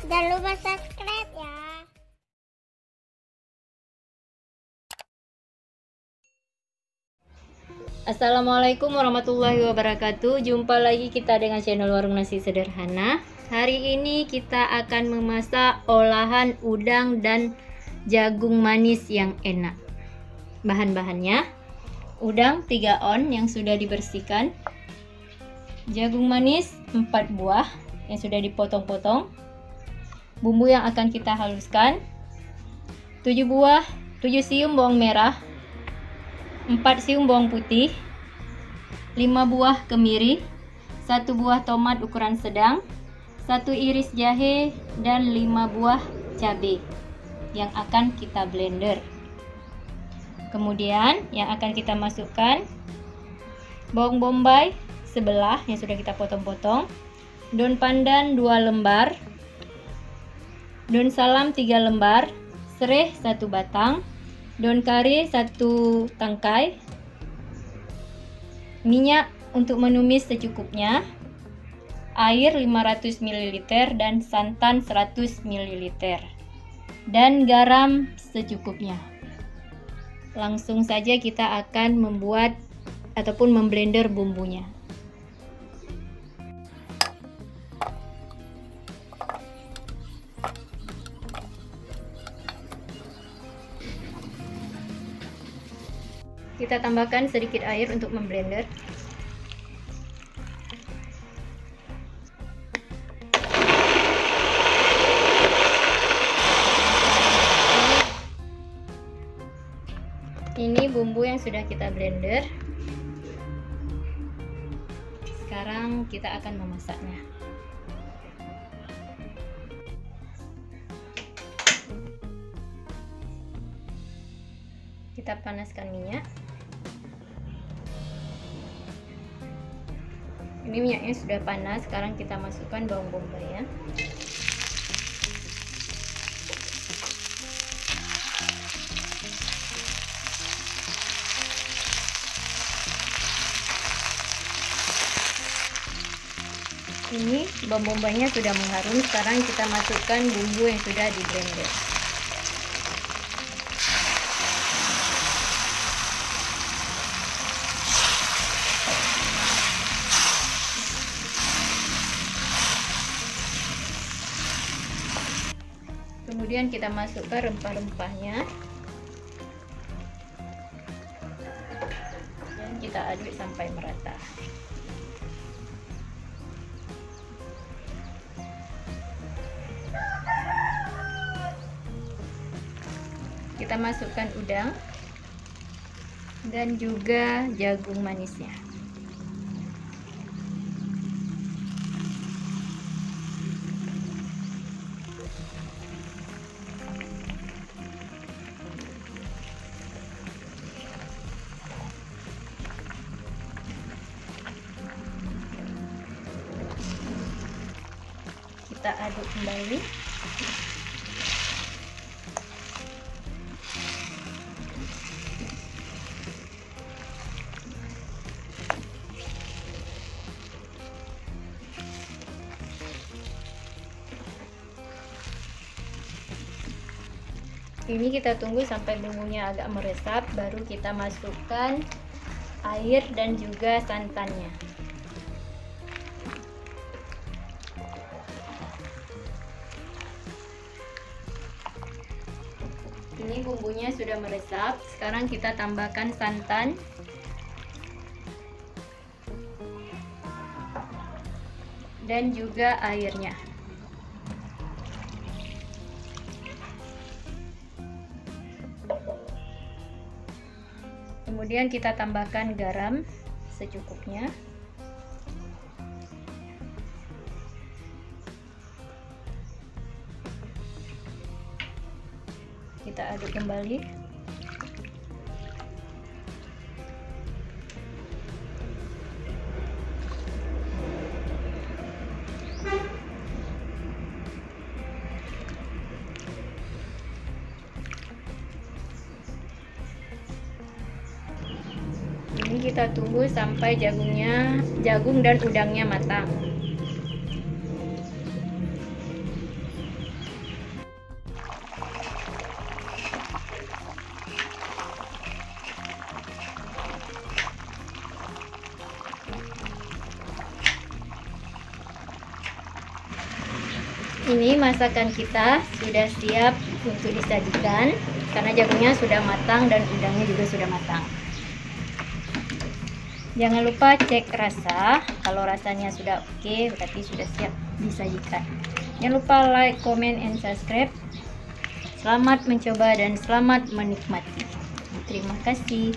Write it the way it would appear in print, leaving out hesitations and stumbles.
Jangan lupa subscribe ya. Assalamualaikum warahmatullahi wabarakatuh. Jumpa lagi kita dengan channel Warung Nasi Sederhana. Hari ini kita akan memasak olahan udang dan jagung manis yang enak. Bahan-bahannya: udang 3 on yang sudah dibersihkan, jagung manis 4 buah yang sudah dipotong-potong, bumbu yang akan kita haluskan 7 siung bawang merah, 4 siung bawang putih, 5 buah kemiri, 1 buah tomat ukuran sedang, 1 iris jahe, dan 5 buah cabai yang akan kita blender. Kemudian yang akan kita masukkan bawang bombay sebelah yang sudah kita potong-potong, daun pandan 2 lembar, daun salam 3 lembar, sereh 1 batang, daun kari 1 tangkai, minyak untuk menumis secukupnya, air 500 ml dan santan 100 ml, dan garam secukupnya. Langsung saja kita akan membuat ataupun memblender bumbunya. Kita tambahkan sedikit air untuk memblender. Ini bumbu yang sudah kita blender. Sekarang kita akan memasaknya. Kita panaskan minyak. Ini minyaknya sudah panas. Sekarang kita masukkan bawang bombay ya. Ini bawang bombaynya sudah mengharum. Sekarang kita masukkan bumbu yang sudah di blender. Kemudian kita masukkan rempah-rempahnya dan kita aduk sampai merata. Kita masukkan udang dan juga jagung manisnya. Kita aduk kembali. Ini kita tunggu sampai bumbunya agak meresap, baru kita masukkan air dan juga santannya. Ini bumbunya sudah meresap. Sekarang kita tambahkan santan dan juga airnya. Kemudian kita tambahkan garam secukupnya. Kita aduk kembali. Ini kita kita tunggu sampai jagung dan udangnya matang. Ini masakan kita sudah siap untuk disajikan karena jagungnya sudah matang dan udangnya juga sudah matang. Jangan lupa cek rasa. Kalau rasanya sudah oke, berarti sudah siap disajikan. Jangan lupa like, comment, and subscribe. Selamat mencoba dan selamat menikmati. Terima kasih.